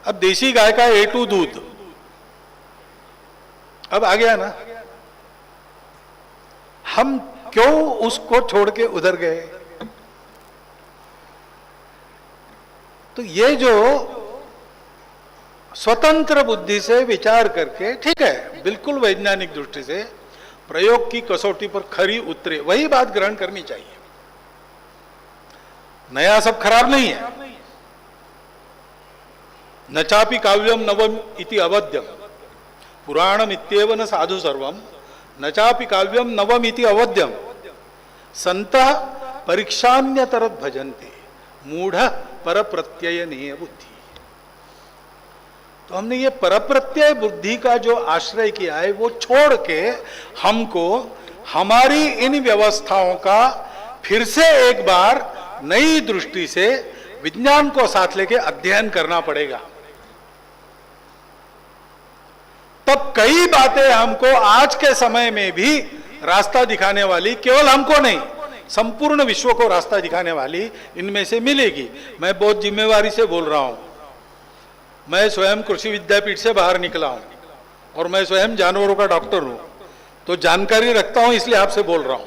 अब देसी गाय का A2 दूध अब आ गया ना, हम क्यों उसको छोड़ के उधर गए? तो ये जो स्वतंत्र बुद्धि से विचार करके, ठीक है, बिल्कुल वैज्ञानिक दृष्टि से प्रयोग की कसौटी पर खरी उतरे, वही बात ग्रहण करनी चाहिए। नया सब खराब नहीं है। न चापि काव्यम नवम इति अवध्यम पुराणम इत्येव न साधु सर्वम न चापि काव्यम नवम इति अवध्यम संतः परीक्षान्यतरत भजन्ते मूढ़ परप्रत्यय निय बुद्धि। तो हमने ये परप्रत्यय बुद्धि का जो आश्रय किया है वो छोड़ के हमको हमारी इन व्यवस्थाओं का फिर से एक बार नई दृष्टि से विज्ञान को साथ लेके अध्ययन करना पड़ेगा। तब कई बातें हमको आज के समय में भी रास्ता दिखाने वाली, केवल हमको नहीं संपूर्ण विश्व को रास्ता दिखाने वाली इनमें से मिलेगी। मैं बहुत जिम्मेवारी से बोल रहा हूं। मैं स्वयं कृषि विद्यापीठ से बाहर निकला हूं और मैं स्वयं जानवरों का डॉक्टर हूं, तो जानकारी रखता हूं, इसलिए आपसे बोल रहा हूं।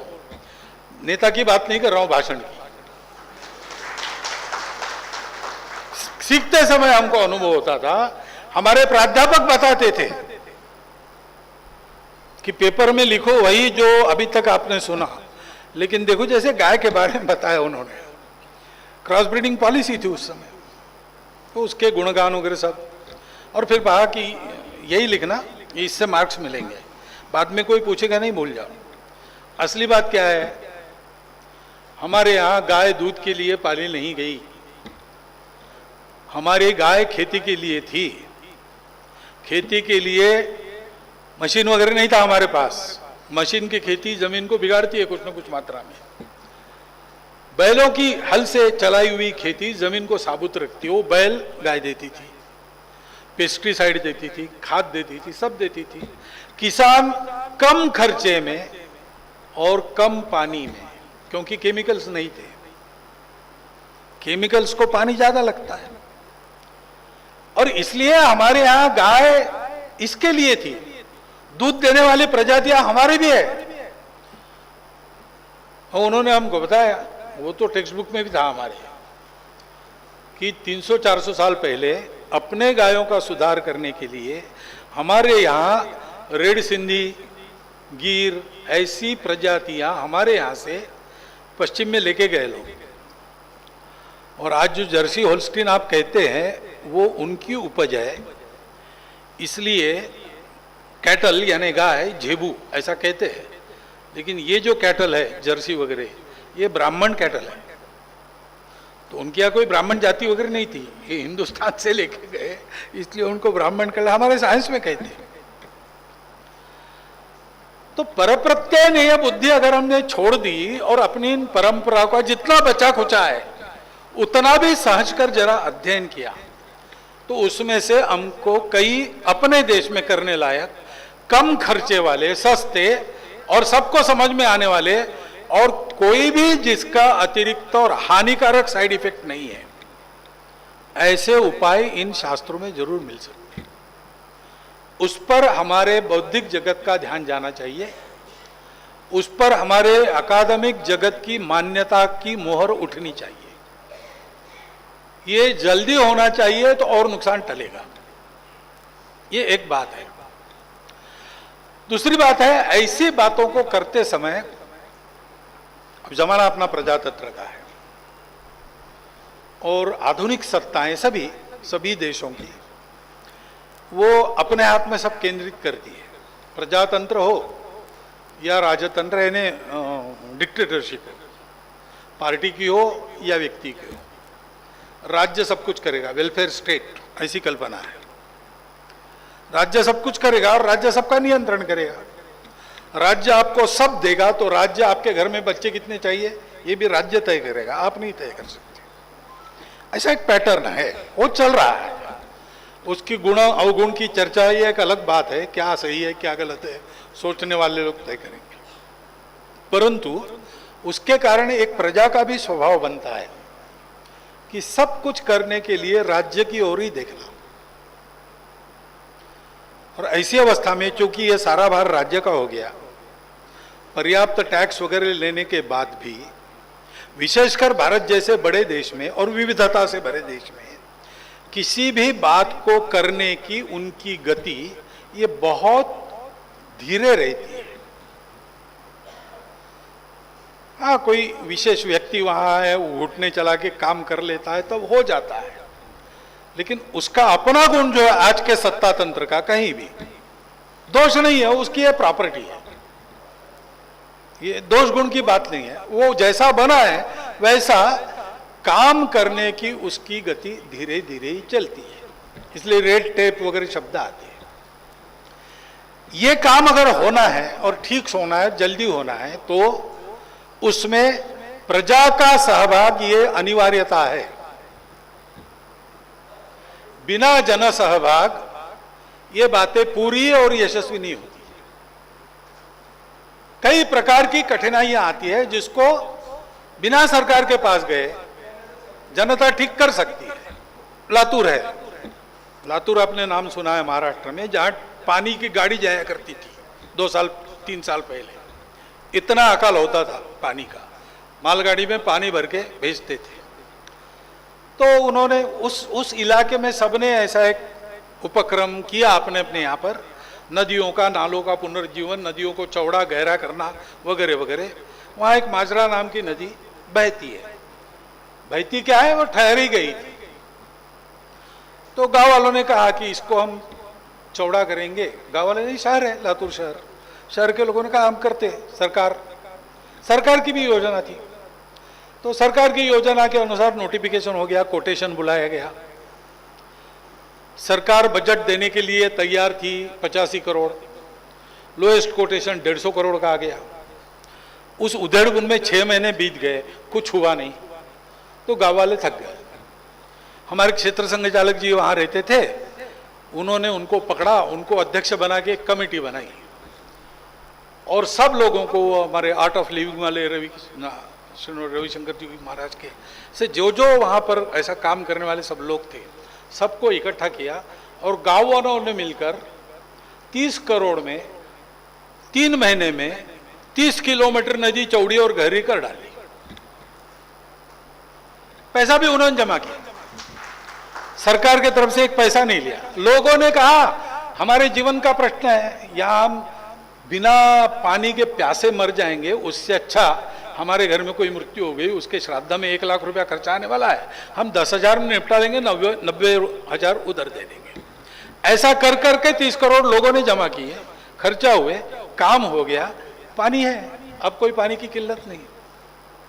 नेता की बात नहीं कर रहा हूं, भाषण की। सीखते समय हमको अनुभव होता था, हमारे प्राध्यापक बताते थे कि पेपर में लिखो वही जो अभी तक आपने सुना। लेकिन देखो, जैसे गाय के बारे में बताया उन्होंने, क्रॉस ब्रीडिंग पॉलिसी थी उस समय, तो उसके गुणगान वगैरह सब, और फिर कहा कि यही लिखना, इससे मार्क्स मिलेंगे, बाद में कोई पूछेगा नहीं, भूल जाओ। असली बात क्या है, हमारे यहाँ गाय दूध के लिए पाली नहीं गई, हमारी गाय खेती के लिए थी। खेती के लिए मशीन वगैरह नहीं था हमारे पास। मशीन की खेती जमीन को बिगाड़ती है कुछ न कुछ मात्रा में। बैलों की हल से चलाई हुई खेती जमीन को साबुत रखती है। वो बैल गाय देती थी, पेस्टिसाइड देती थी, खाद देती थी, सब देती थी। किसान कम खर्चे में और कम पानी में, क्योंकि केमिकल्स नहीं थे, केमिकल्स को पानी ज्यादा लगता है, और इसलिए हमारे यहां गाय इसके लिए थी। दूध देने वाली प्रजातियां हमारी भी है, और उन्होंने हमको बताया, वो तो टेक्स्ट बुक में भी था हमारे, कि 300-400 साल पहले अपने गायों का सुधार करने के लिए हमारे यहाँ रेड सिंधी, गिर, ऐसी प्रजातियां हमारे यहाँ से पश्चिम में लेके गए लोग। और आज जो जर्सी होल्स्टीन आप कहते हैं वो उनकी उपज है। इसलिए कैटल यानी गाय, झेबू ऐसा कहते हैं, लेकिन ये जो कैटल है जर्सी वगैरह, ये ब्राह्मण कैटल है। तो उनके यहाँ कोई ब्राह्मण जाति वगैरह नहीं थी, ये हिंदुस्तान से लेके गए, इसलिए उनको ब्राह्मण कैटल हमारे साइंस में कहते हैं। तो परप्रत्यय निय बुद्धि अगर हमने छोड़ दी और अपनी इन परंपरा का जितना बचा खुचा है उतना भी सहज कर जरा अध्ययन किया, तो उसमें से हमको कई अपने देश में करने लायक, कम खर्चे वाले, सस्ते और सबको समझ में आने वाले, और कोई भी जिसका अतिरिक्त और हानिकारक साइड इफेक्ट नहीं है, ऐसे उपाय इन शास्त्रों में जरूर मिल सकते हैं। उस पर हमारे बौद्धिक जगत का ध्यान जाना चाहिए, उस पर हमारे अकादमिक जगत की मान्यता की मोहर उठनी चाहिए। ये जल्दी होना चाहिए तो और नुकसान टलेगा। ये एक बात है। दूसरी बात है, ऐसी बातों को करते समय, अब जमाना अपना प्रजातंत्र का है और आधुनिक सत्ताएं सभी देशों की वो अपने हाथ में सब केंद्रित करती है। प्रजातंत्र हो या राजतंत्र, यानी डिक्टेटरशिप हो, पार्टी की हो या व्यक्ति की हो, राज्य सब कुछ करेगा, वेलफेयर स्टेट ऐसी कल्पना है। राज्य सब कुछ करेगा और राज्य सबका नियंत्रण करेगा। राज्य आपको सब देगा, तो राज्य आपके घर में बच्चे कितने चाहिए ये भी राज्य तय करेगा, आप नहीं तय कर सकते। ऐसा एक पैटर्न है, वो चल रहा है। उसकी गुण अवगुण की चर्चा ये एक अलग बात है, क्या सही है क्या गलत है सोचने वाले लोग तय करेंगे। परंतु उसके कारण एक प्रजा का भी स्वभाव बनता है कि सब कुछ करने के लिए राज्य की ओर ही देखना। और ऐसी अवस्था में चूंकि ये सारा भार राज्य का हो गया, पर्याप्त टैक्स वगैरह लेने के बाद भी विशेषकर भारत जैसे बड़े देश में और विविधता से भरे देश में किसी भी बात को करने की उनकी गति ये बहुत धीरे रहती है। हाँ, कोई विशेष व्यक्ति वहां है, वो घुटने चला के काम कर लेता है तब हो जाता है, लेकिन उसका अपना गुण जो है आज के सत्ता तंत्र का कहीं भी दोष नहीं है, उसकी ये प्रॉपर्टी है, ये दोष गुण की बात नहीं है। वो जैसा बना है वैसा काम करने की उसकी गति धीरे धीरे ही चलती है, इसलिए रेड टेप वगैरह शब्द आते हैं। ये काम अगर होना है और ठीक से होना है, जल्दी होना है, तो उसमें प्रजा का सहभाग ये अनिवार्यता है। बिना जन सहभाग ये बातें पूरी और यशस्वी नहीं होती। कई प्रकार की कठिनाइयां आती है जिसको बिना सरकार के पास गए जनता ठीक कर सकती है। लातूर है, लातूर आपने नाम सुना है महाराष्ट्र में, जहां पानी की गाड़ी जाया करती थी 2 साल 3 साल पहले, इतना अकाल होता था पानी का, मालगाड़ी में पानी भर के भेजते थे। तो उन्होंने उस इलाके में सबने ऐसा एक उपक्रम किया अपने अपने यहाँ पर, नदियों का नालों का पुनर्जीवन, नदियों को चौड़ा गहरा करना वगैरह वगैरह। वहाँ एक माजरा नाम की नदी बहती है, बहती क्या है, वो ठहरी गई थी। तो गांव वालों ने कहा कि इसको हम चौड़ा करेंगे। गांव वाले नहीं, शहर है लातूर शहर, शहर के लोगों ने कहा हम करते। सरकार की भी योजना थी, तो सरकार की योजना के अनुसार नोटिफिकेशन हो गया, कोटेशन बुलाया गया। सरकार बजट देने के लिए तैयार थी 85 करोड़, लोएस्ट कोटेशन 150 करोड़ का आ गया। उस उधेड़बुन में 6 महीने बीत गए, कुछ हुआ नहीं, तो गांव वाले थक गए। हमारे क्षेत्र संघचालक जी वहां रहते थे, उन्होंने उनको पकड़ा, उनको अध्यक्ष बना के कमेटी बनाई और सब लोगों को, हमारे आर्ट ऑफ लिविंग वाले रविशंकर जी महाराज के से जो वहां पर ऐसा काम करने वाले सब लोग थे, सबको इकट्ठा किया और गांव वालों ने मिलकर 30 करोड़ में 3 महीने में 30 किलोमीटर नदी चौड़ी और गहरी कर डाली। पैसा भी उन्होंने जमा किया, सरकार की तरफ से एक पैसा नहीं लिया। लोगों ने कहा हमारे जीवन का प्रश्न है, यहां हम बिना पानी के प्यासे मर जाएंगे, उससे अच्छा हमारे घर में कोई मृत्यु हो गई, उसके श्राद्ध में 1 लाख रुपया खर्चा आने वाला है, हम 10,000 में निपटा देंगे, 90,000 उधर दे देंगे। ऐसा कर करके 30 करोड़ लोगों ने जमा किए, खर्चा हुए, काम हो गया, पानी है, अब कोई पानी की किल्लत नहीं।